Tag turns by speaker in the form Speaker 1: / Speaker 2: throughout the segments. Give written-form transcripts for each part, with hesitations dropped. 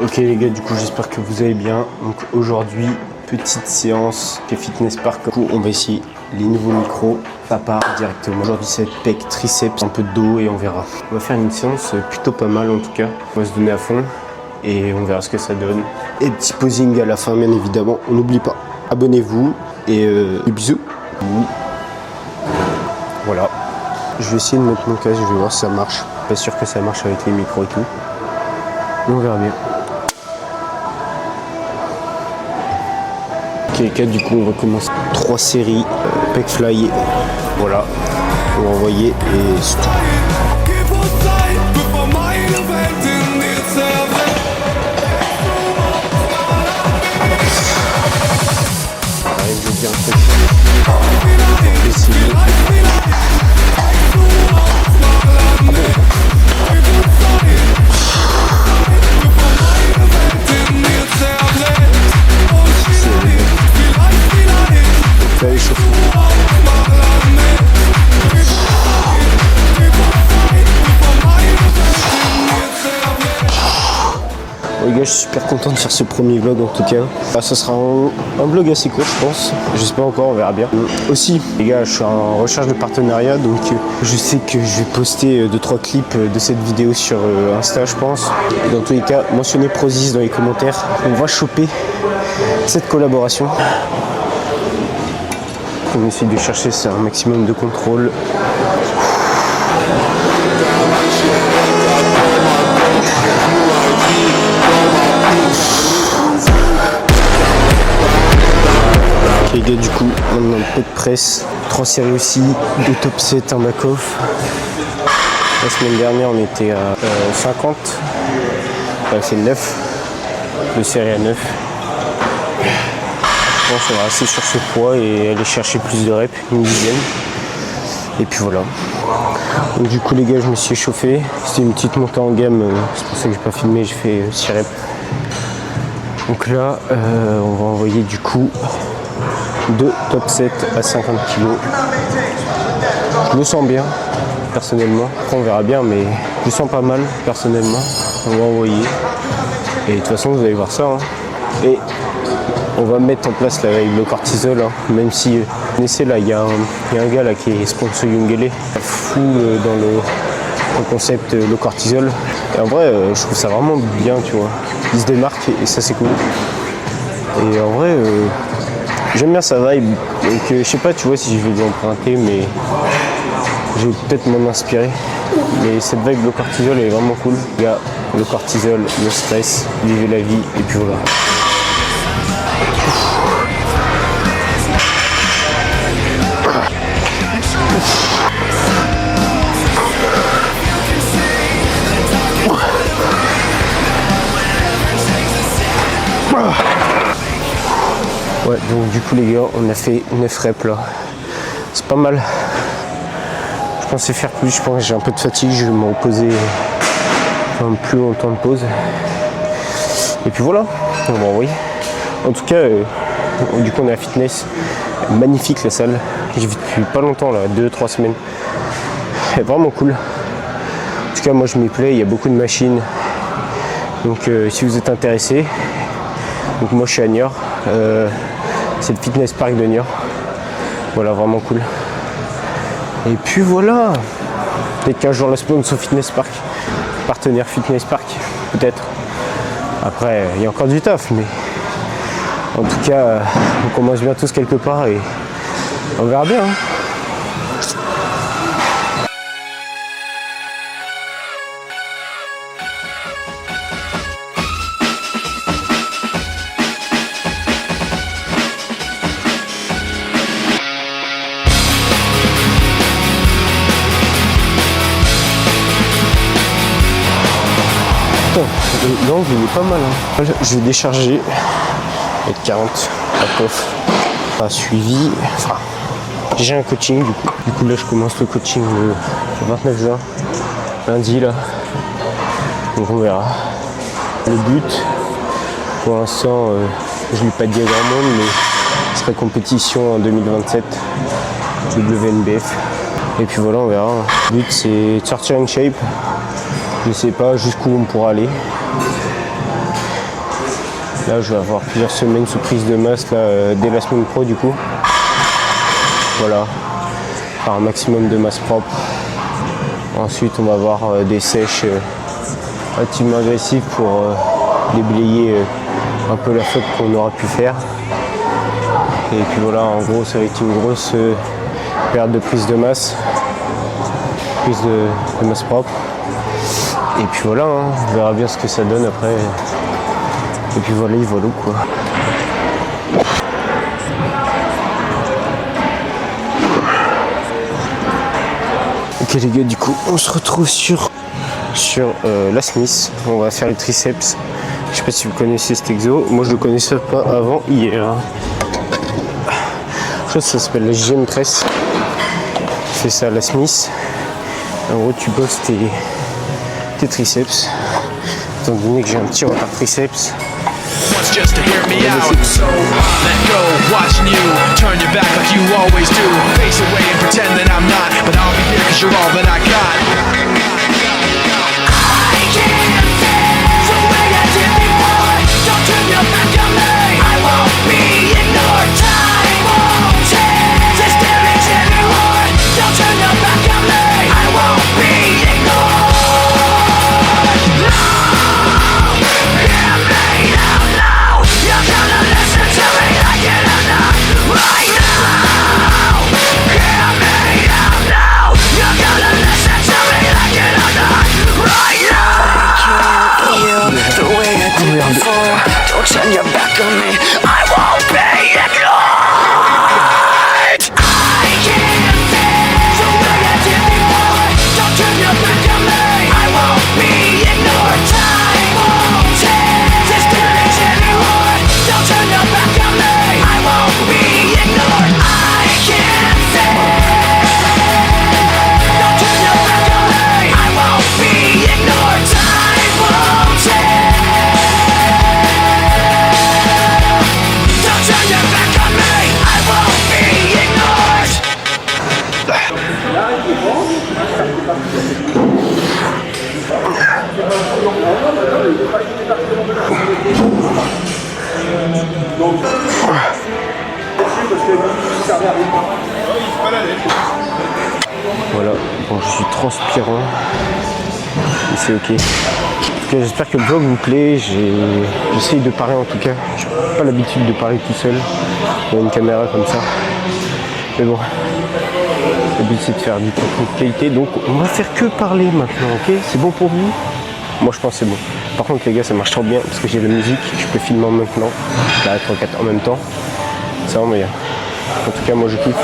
Speaker 1: Ok les gars, du coup j'espère que vous allez bien. Donc aujourd'hui, petite séance de Fitness Park. Du coup on va essayer les nouveaux micros. Ça part directement. Aujourd'hui c'est pec, triceps, un peu de dos et on verra. On va faire une séance plutôt pas mal en tout cas. On va se donner à fond et on verra ce que ça donne. Et petit posing à la fin bien évidemment. On n'oublie pas, abonnez-vous et bisous. Voilà. Je vais essayer de mettre mon casque, je vais voir si ça marche. Pas sûr que ça marche avec les micros et tout. Mais on verra bien. Ok les gars, du coup on recommence 3 séries, pec fly, voilà, on va envoyer et c'est tout. Allez, je vais dire un truc. Les gars, je suis super content de faire ce premier vlog en tout cas. Ça sera un vlog assez court je pense. Je sais pas encore, on verra bien. Aussi, les gars, je suis en recherche de partenariat, donc je sais que je vais poster 2-3 clips de cette vidéo sur Insta je pense. Dans tous les cas, mentionnez Prozis dans les commentaires. On va choper cette collaboration. On essaie de chercher un maximum de contrôle. Ok les gars, du coup, maintenant un peu de presse, 3 séries aussi, 2 top 7, un back-off. La semaine dernière, on était à 50, c'est 9, 2 séries à 9. Je pense qu'on va rester sur ce poids et aller chercher plus de reps, une dizaine. Et puis voilà. Donc du coup les gars, je me suis échauffé. C'était une petite montée en gamme, c'est pour ça que j'ai pas filmé, j'ai fait 6 reps. Donc là, on va envoyer du coup 2 top 7 à 50 kg. Je le sens bien, personnellement. Après on verra bien, mais je le sens pas mal, personnellement. On va envoyer. Et de toute façon, vous allez voir ça. Hein. Et on va mettre en place la règle cortisol, hein. Même si, vous connaissez là, il y a un gars là qui est sponsor Yungele, fou dans le concept le cortisol. Et en vrai, je trouve ça vraiment bien, tu vois. Il se démarque et ça c'est cool. Et en vrai, j'aime bien sa vibe. Donc je sais pas, tu vois, si je vais l'emprunter, mais je vais peut-être m'en inspirer. Mais cette vibe le cortisol est vraiment cool. Il y a le cortisol, le stress, vivez la vie et puis voilà. Ouais, donc du coup les gars, on a fait 9 reps là. C'est pas mal. Je pensais faire plus, je pense que j'ai un peu de fatigue, je vais me reposer plus longtemps de pause. Et puis voilà, on va envoyer. En tout cas, du coup on est à fitness. Magnifique la salle. J'ai vu depuis pas longtemps là, 2-3 semaines. Elle est vraiment cool. En tout cas moi je m'y plais, il y a beaucoup de machines. Donc si vous êtes intéressé, donc moi je suis à Niort. C'est le Fitness Park de Niort. Voilà, vraiment cool. Et puis voilà. Peut-être qu'un jour la sponsor Fitness Park. Partenaire Fitness Park, peut-être. Après, il y a encore du taf, mais en tout cas, on commence bien tous quelque part et on verra bien. Hein. L'angle il est pas mal. Hein. Je vais décharger avec 40 à coffre. Pas suivi. Enfin, j'ai un coaching du coup. Du coup là je commence le coaching le 29 juin. Lundi là. Donc on verra. Le but, pour l'instant, je ne l'ai pas dit à grand monde, mais ce serait compétition en 2027. WNBF. Et puis voilà, on verra. Le but c'est de sortir une shape. Je ne sais pas jusqu'où on pourra aller. Là je vais avoir plusieurs semaines sous prise de masse là, dès la semaine pro du coup. Voilà, faire un maximum de masse propre. Ensuite on va avoir des sèches relativement agressives pour déblayer un peu la faute qu'on aura pu faire. Et puis voilà, en gros ça va être une grosse période de prise de masse, prise de masse propre. Et puis voilà, hein, on verra bien ce que ça donne après. Et puis voilà, quoi. Ok les gars, du coup on se retrouve sur la Smith. On va faire les triceps. Je sais pas si vous connaissez cet exo. Moi je le connaissais pas avant hier. Je crois que ça s'appelle la JM Press. Tu fais ça à la Smith. En gros tu bosses tes triceps. Étant donné que j'ai un petit retard triceps.
Speaker 2: Just to hear me out, so let go, watching you turn your back like you always do. Face away and pretend that I'm not, but I'll be here 'cause you're all that I got. I can't stand the way I did before. Don't turn your back on me. I won't be ignored. Time won't change this damage anymore. Don't turn your back on me. I won't be ignored. You're gonna listen to me like it or not right now. Hear me out now. You're gonna listen to me like it or not right now. I can't feel the way I did before. Don't turn your back on me. I won't be ignored. I can't stand the way I did before. Don't turn your back on me. I won't be ignored. Time won't change this damage anymore. Don't turn your back on me. I won't be ignored. I can't stand. Don't turn your back on me. I won't be ignored. Time won't change. Don't turn your back on me. I won't be ignored.
Speaker 1: Voilà, bon je suis transpirant, mais c'est ok. J'espère que le vlog vous plaît, j'essaye de parler en tout cas, j'ai pas l'habitude de parler tout seul, dans une caméra comme ça, mais bon, le but c'est de faire du contenu de qualité, donc on va faire que parler maintenant, ok? C'est bon pour vous? Moi je pense que c'est bon. Par contre les gars ça marche trop bien parce que j'ai la musique, je peux filmer en maintenant, là 3-4 en même temps, c'est vraiment bien. En tout cas moi je kiffe,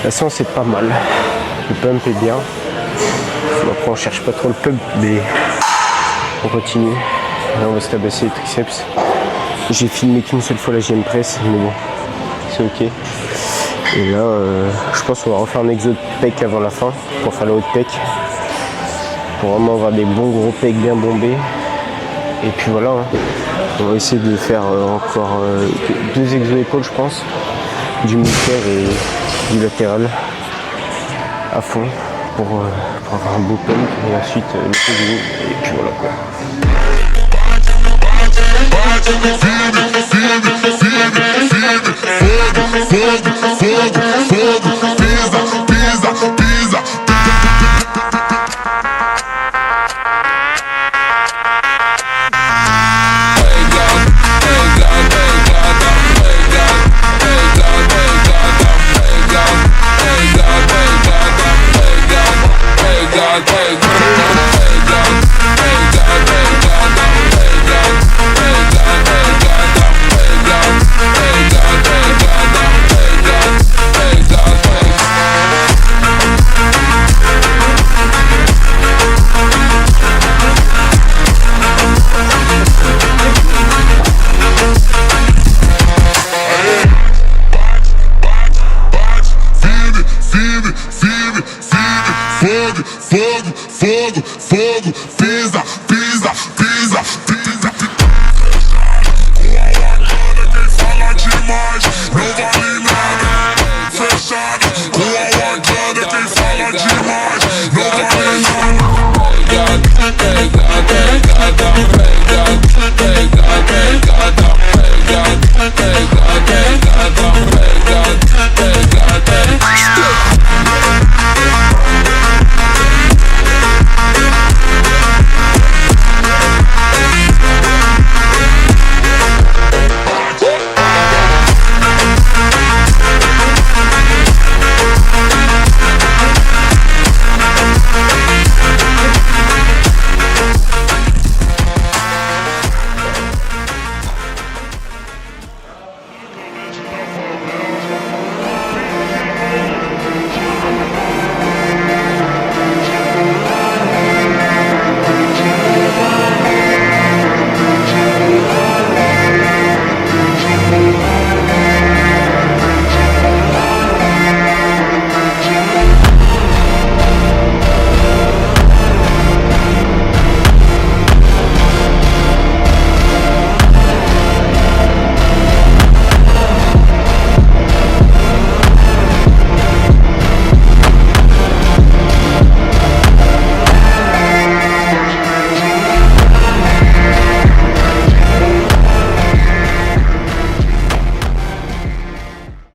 Speaker 1: la séance est pas mal, le pump est bien, après on cherche pas trop le pump mais on continue, là on va se tabasser les triceps. J'ai filmé qu'une seule fois la JM Press mais bon c'est ok. Et là je pense qu'on va refaire un exo de pec avant la fin pour faire le haut de pec, pour vraiment avoir des bons gros pecs bien bombés. Et puis voilà, hein. On va essayer de faire encore 2 exos épaules je pense, du militaire et du latéral à fond pour avoir un beau pump et ensuite le podium et puis voilà quoi.